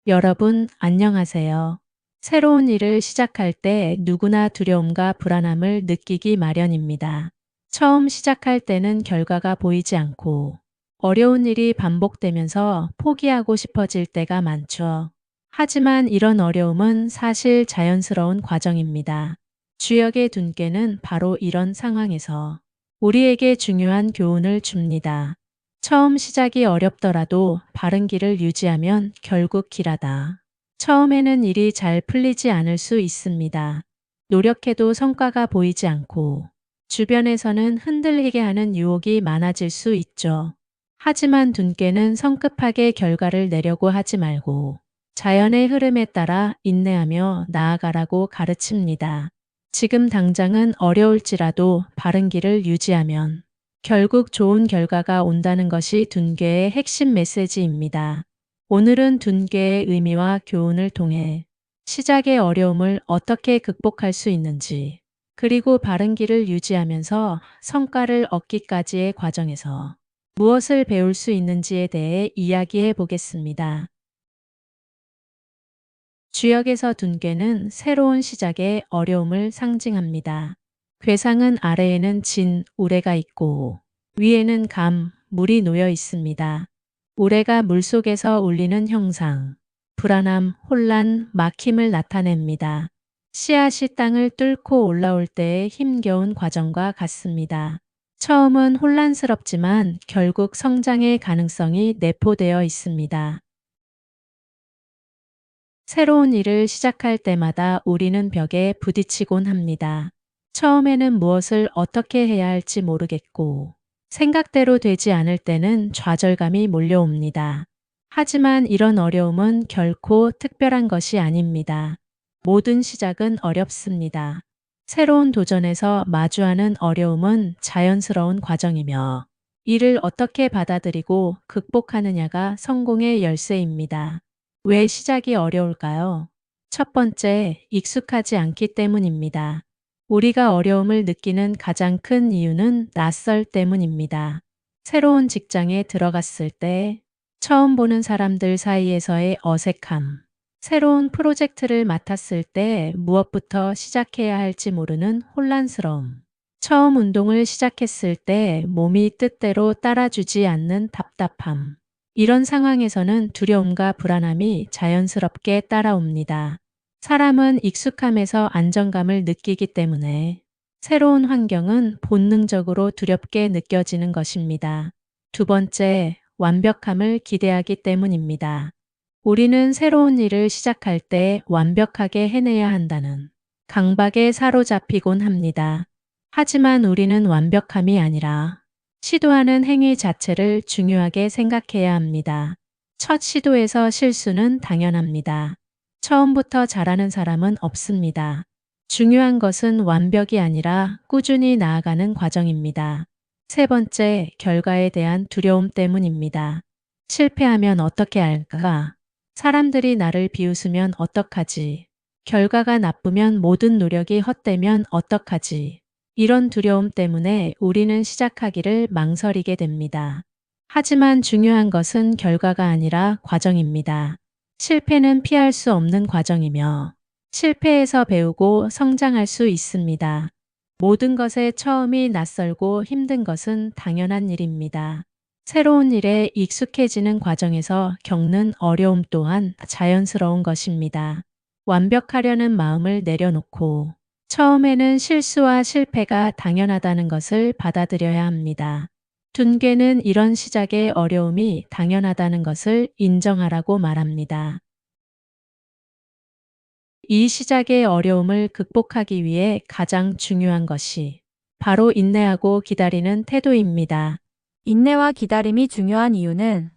여러분, 안녕하세요. 새로운 일을 시작할 때 누구나 두려움과 불안함을 느끼기 마련입니다. 처음 시작할 때는 결과가 보이지 않고 어려운 일이 반복되면서 포기하고 싶어질 때가 많죠. 하지만 이런 어려움은 사실 자연스러운 과정입니다. 주역의 둔께는 바로 이런 상황에서 우리에게 중요한 교훈을 줍니다. 처음 시작이 어렵더라도 바른 길을 유지하면 결국 길하다. 처음에는 일이 잘 풀리지 않을 수 있습니다. 노력해도 성과가 보이지 않고 주변에서는 흔들리게 하는 유혹이 많아질 수 있죠. 하지만 둔께는 성급하게 결과를 내려고 하지 말고 자연의 흐름에 따라 인내하며 나아가라고 가르칩니다. 지금 당장은 어려울지라도 바른 길을 유지하면 결국 좋은 결과가 온다는 것이 둔괴의 핵심 메시지입니다. 오늘은 둔괴의 의미와 교훈을 통해 시작의 어려움을 어떻게 극복할 수 있는지, 그리고 바른 길을 유지하면서 성과를 얻기까지의 과정에서 무엇을 배울 수 있는지에 대해 이야기해 보겠습니다. 주역에서 둔괴는 새로운 시작의 어려움을 상징합니다. 괴상은 아래에는 진, 우레가 있고 위에는 감, 물이 놓여 있습니다. 우레가 물속에서 울리는 형상, 불안함, 혼란, 막힘을 나타냅니다. 씨앗이 땅을 뚫고 올라올 때의 힘겨운 과정과 같습니다. 처음은 혼란스럽지만 결국 성장의 가능성이 내포되어 있습니다. 새로운 일을 시작할 때마다 우리는 벽에 부딪히곤 합니다. 처음에는 무엇을 어떻게 해야 할지 모르겠고, 생각대로 되지 않을 때는 좌절감이 몰려옵니다. 하지만 이런 어려움은 결코 특별한 것이 아닙니다. 모든 시작은 어렵습니다. 새로운 도전에서 마주하는 어려움은 자연스러운 과정이며, 이를 어떻게 받아들이고 극복하느냐가 성공의 열쇠입니다. 왜 시작이 어려울까요? 첫 번째, 익숙하지 않기 때문입니다. 우리가 어려움을 느끼는 가장 큰 이유는 낯설 때문입니다. 새로운 직장에 들어갔을 때, 처음 보는 사람들 사이에서의 어색함, 새로운 프로젝트를 맡았을 때 무엇부터 시작해야 할지 모르는 혼란스러움, 처음 운동을 시작했을 때 몸이 뜻대로 따라주지 않는 답답함, 이런 상황에서는 두려움과 불안함이 자연스럽게 따라옵니다. 사람은 익숙함에서 안정감을 느끼기 때문에 새로운 환경은 본능적으로 두렵게 느껴지는 것입니다. 두 번째, 완벽함을 기대하기 때문입니다. 우리는 새로운 일을 시작할 때 완벽하게 해내야 한다는 강박에 사로잡히곤 합니다. 하지만 우리는 완벽함이 아니라 시도하는 행위 자체를 중요하게 생각해야 합니다. 첫 시도에서 실수는 당연합니다. 처음부터 잘하는 사람은 없습니다. 중요한 것은 완벽이 아니라 꾸준히 나아가는 과정입니다. 세 번째, 결과에 대한 두려움 때문입니다. 실패하면 어떻게 할까? 사람들이 나를 비웃으면 어떡하지? 결과가 나쁘면 모든 노력이 헛되면 어떡하지? 이런 두려움 때문에 우리는 시작하기를 망설이게 됩니다. 하지만 중요한 것은 결과가 아니라 과정입니다. 실패는 피할 수 없는 과정이며 실패에서 배우고 성장할 수 있습니다. 모든 것의 처음이 낯설고 힘든 것은 당연한 일입니다. 새로운 일에 익숙해지는 과정에서 겪는 어려움 또한 자연스러운 것입니다. 완벽하려는 마음을 내려놓고 처음에는 실수와 실패가 당연하다는 것을 받아들여야 합니다. 둔괴는 이런 시작의 어려움이 당연하다는 것을 인정하라고 말합니다. 이 시작의 어려움을 극복하기 위해 가장 중요한 것이 바로 인내하고 기다리는 태도입니다. 인내와 기다림이 중요한 이유는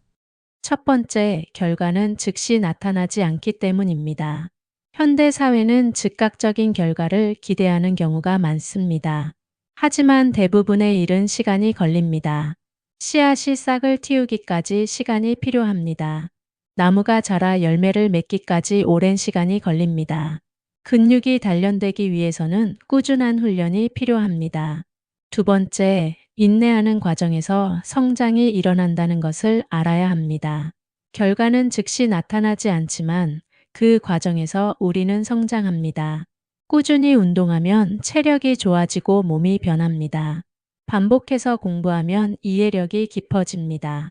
첫 번째, 결과는 즉시 나타나지 않기 때문입니다. 현대 사회는 즉각적인 결과를 기대하는 경우가 많습니다. 하지만 대부분의 일은 시간이 걸립니다. 씨앗이 싹을 틔우기까지 시간이 필요합니다. 나무가 자라 열매를 맺기까지 오랜 시간이 걸립니다. 근육이 단련되기 위해서는 꾸준한 훈련이 필요합니다. 두 번째, 인내하는 과정에서 성장이 일어난다는 것을 알아야 합니다. 결과는 즉시 나타나지 않지만 그 과정에서 우리는 성장합니다. 꾸준히 운동하면 체력이 좋아지고 몸이 변합니다. 반복해서 공부하면 이해력이 깊어집니다.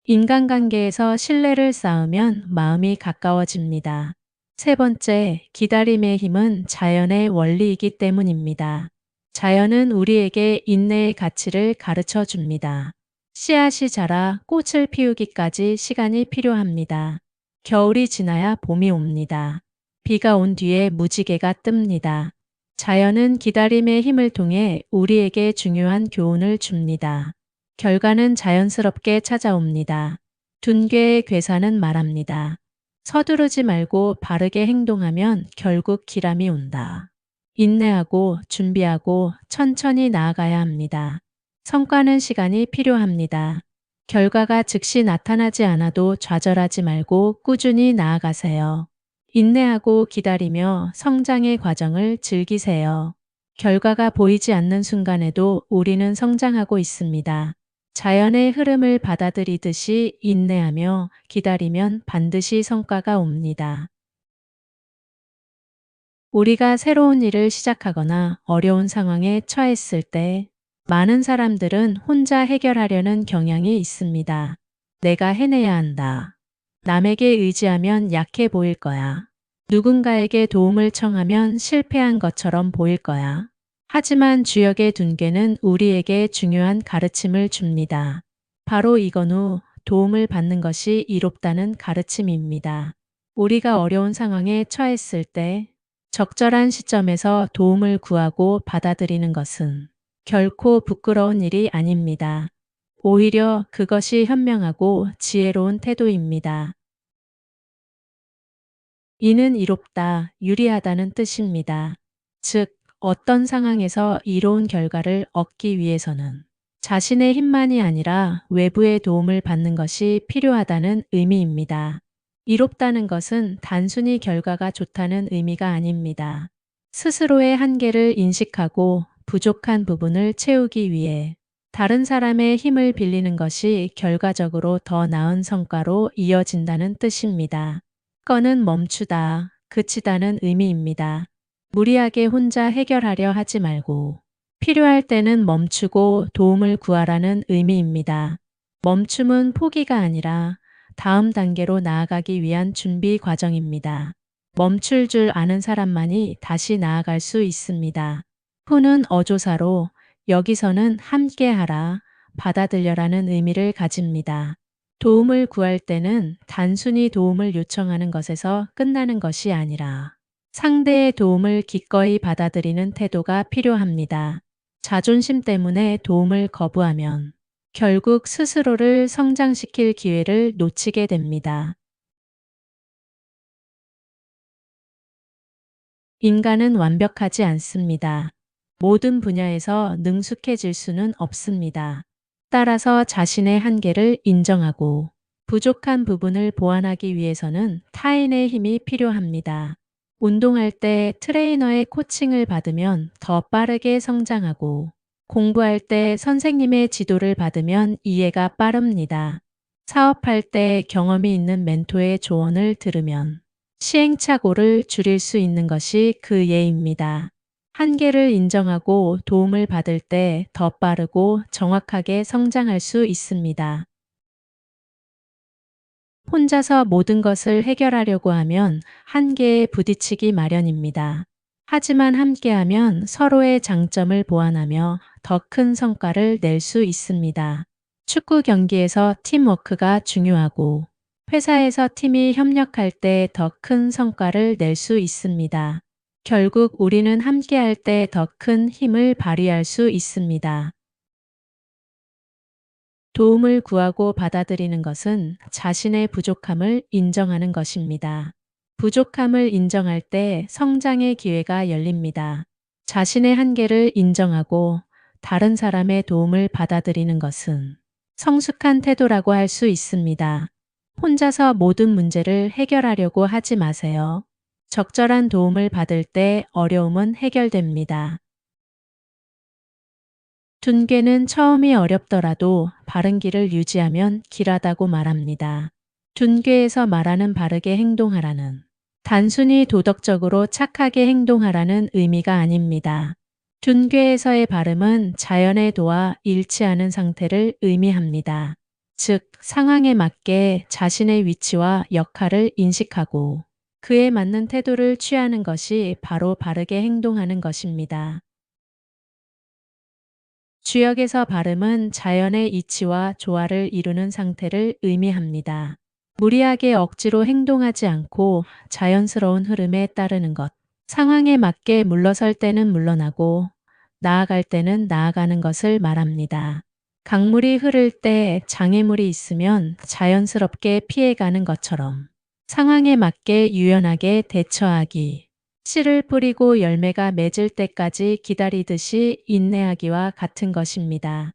인간관계에서 신뢰를 쌓으면 마음이 가까워집니다. 세 번째, 기다림의 힘은 자연의 원리이기 때문입니다. 자연은 우리에게 인내의 가치를 가르쳐 줍니다. 씨앗이 자라 꽃을 피우기까지 시간이 필요합니다. 겨울이 지나야 봄이 옵니다. 비가 온 뒤에 무지개가 뜹니다. 자연은 기다림의 힘을 통해 우리에게 중요한 교훈을 줍니다. 결과는 자연스럽게 찾아옵니다. 둔괴의 괴사는 말합니다. 서두르지 말고 바르게 행동하면 결국 기람이 온다. 인내하고 준비하고 천천히 나아가야 합니다. 성과는 시간이 필요합니다. 결과가 즉시 나타나지 않아도 좌절하지 말고 꾸준히 나아가세요. 인내하고 기다리며 성장의 과정을 즐기세요. 결과가 보이지 않는 순간에도 우리는 성장하고 있습니다. 자연의 흐름을 받아들이듯이 인내하며 기다리면 반드시 성과가 옵니다. 우리가 새로운 일을 시작하거나 어려운 상황에 처했을 때 많은 사람들은 혼자 해결하려는 경향이 있습니다. 내가 해내야 한다. 남에게 의지하면 약해 보일 거야. 누군가에게 도움을 청하면 실패한 것처럼 보일 거야. 하지만 주역의 둔괴는 우리에게 중요한 가르침을 줍니다. 바로 이건 후 도움을 받는 것이 이롭다는 가르침입니다. 우리가 어려운 상황에 처했을 때 적절한 시점에서 도움을 구하고 받아들이는 것은 결코 부끄러운 일이 아닙니다. 오히려 그것이 현명하고 지혜로운 태도입니다. 이는 이롭다, 유리하다는 뜻입니다. 즉, 어떤 상황에서 이로운 결과를 얻기 위해서는 자신의 힘만이 아니라 외부의 도움을 받는 것이 필요하다는 의미입니다. 이롭다는 것은 단순히 결과가 좋다는 의미가 아닙니다. 스스로의 한계를 인식하고 부족한 부분을 채우기 위해 다른 사람의 힘을 빌리는 것이 결과적으로 더 나은 성과로 이어진다는 뜻입니다. 건은 멈추다, 그치다는 의미입니다. 무리하게 혼자 해결하려 하지 말고 필요할 때는 멈추고 도움을 구하라는 의미입니다. 멈춤은 포기가 아니라 다음 단계로 나아가기 위한 준비 과정입니다. 멈출 줄 아는 사람만이 다시 나아갈 수 있습니다. 후는 어조사로 여기서는 함께하라, 받아들여라는 의미를 가집니다. 도움을 구할 때는 단순히 도움을 요청하는 것에서 끝나는 것이 아니라 상대의 도움을 기꺼이 받아들이는 태도가 필요합니다. 자존심 때문에 도움을 거부하면 결국 스스로를 성장시킬 기회를 놓치게 됩니다. 인간은 완벽하지 않습니다. 모든 분야에서 능숙해질 수는 없습니다. 따라서 자신의 한계를 인정하고 부족한 부분을 보완하기 위해서는 타인의 힘이 필요합니다. 운동할 때 트레이너의 코칭을 받으면 더 빠르게 성장하고 공부할 때 선생님의 지도를 받으면 이해가 빠릅니다. 사업할 때 경험이 있는 멘토의 조언을 들으면 시행착오를 줄일 수 있는 것이 그 예입니다. 한계를 인정하고 도움을 받을 때 더 빠르고 정확하게 성장할 수 있습니다. 혼자서 모든 것을 해결하려고 하면 한계에 부딪히기 마련입니다. 하지만 함께하면 서로의 장점을 보완하며 더 큰 성과를 낼 수 있습니다. 축구 경기에서 팀워크가 중요하고 회사에서 팀이 협력할 때 더 큰 성과를 낼 수 있습니다. 결국 우리는 함께할 때 더 큰 힘을 발휘할 수 있습니다. 도움을 구하고 받아들이는 것은 자신의 부족함을 인정하는 것입니다. 부족함을 인정할 때 성장의 기회가 열립니다. 자신의 한계를 인정하고 다른 사람의 도움을 받아들이는 것은 성숙한 태도라고 할 수 있습니다. 혼자서 모든 문제를 해결하려고 하지 마세요. 적절한 도움을 받을 때 어려움은 해결됩니다. 둔괴는 처음이 어렵더라도 바른 길을 유지하면 길하다고 말합니다. 둔괴에서 말하는 바르게 행동하라는 단순히 도덕적으로 착하게 행동하라는 의미가 아닙니다. 둔괴에서의 발음은 자연의 도와 일치하는 상태를 의미합니다. 즉, 상황에 맞게 자신의 위치와 역할을 인식하고 그에 맞는 태도를 취하는 것이 바로 바르게 행동하는 것입니다. 주역에서 발음은 자연의 이치와 조화를 이루는 상태를 의미합니다. 무리하게 억지로 행동하지 않고 자연스러운 흐름에 따르는 것. 상황에 맞게 물러설 때는 물러나고 나아갈 때는 나아가는 것을 말합니다. 강물이 흐를 때 장애물이 있으면 자연스럽게 피해가는 것처럼 상황에 맞게 유연하게 대처하기. 씨를 뿌리고 열매가 맺을 때까지 기다리듯이 인내하기와 같은 것입니다.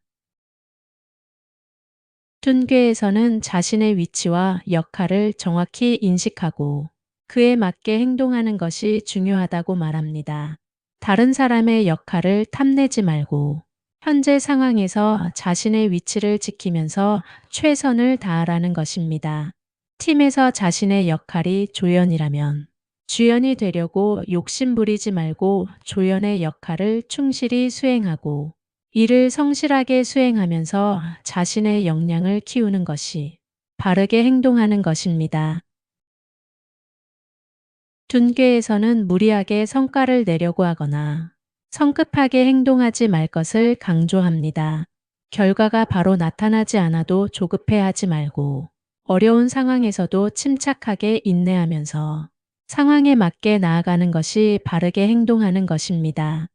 둔괴에서는 자신의 위치와 역할을 정확히 인식하고 그에 맞게 행동하는 것이 중요하다고 말합니다. 다른 사람의 역할을 탐내지 말고 현재 상황에서 자신의 위치를 지키면서 최선을 다하라는 것입니다. 팀에서 자신의 역할이 조연이라면 주연이 되려고 욕심 부리지 말고 조연의 역할을 충실히 수행하고 이를 성실하게 수행하면서 자신의 역량을 키우는 것이 바르게 행동하는 것입니다. 둔괴에서는 무리하게 성과를 내려고 하거나 성급하게 행동하지 말 것을 강조합니다. 결과가 바로 나타나지 않아도 조급해하지 말고 어려운 상황에서도 침착하게 인내하면서 상황에 맞게 나아가는 것이 바르게 행동하는 것입니다.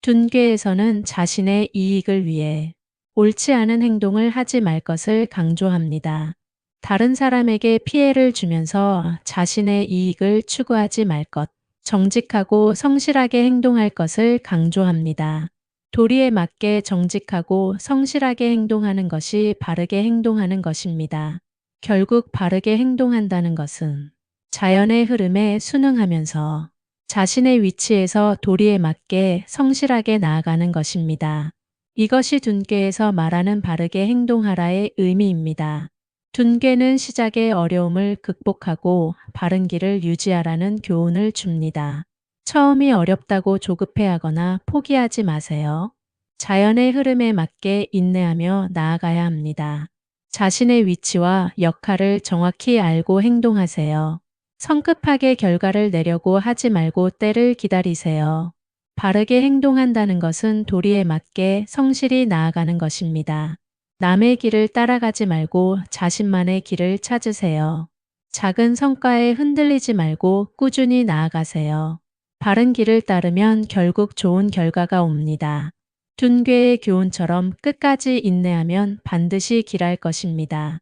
둔괴에서는 자신의 이익을 위해 옳지 않은 행동을 하지 말 것을 강조합니다. 다른 사람에게 피해를 주면서 자신의 이익을 추구하지 말 것, 정직하고 성실하게 행동할 것을 강조합니다. 도리에 맞게 정직하고 성실하게 행동하는 것이 바르게 행동하는 것입니다. 결국 바르게 행동한다는 것은 자연의 흐름에 순응하면서 자신의 위치에서 도리에 맞게 성실하게 나아가는 것입니다. 이것이 둔괴에서 말하는 바르게 행동하라의 의미입니다. 둔괴는 시작의 어려움을 극복하고 바른 길을 유지하라는 교훈을 줍니다. 처음이 어렵다고 조급해하거나 포기하지 마세요. 자연의 흐름에 맞게 인내하며 나아가야 합니다. 자신의 위치와 역할을 정확히 알고 행동하세요. 성급하게 결과를 내려고 하지 말고 때를 기다리세요. 바르게 행동한다는 것은 도리에 맞게 성실히 나아가는 것입니다. 남의 길을 따라가지 말고 자신만의 길을 찾으세요. 작은 성과에 흔들리지 말고 꾸준히 나아가세요. 바른 길을 따르면 결국 좋은 결과가 옵니다. 둔괴의 교훈처럼 끝까지 인내하면 반드시 길할 것입니다.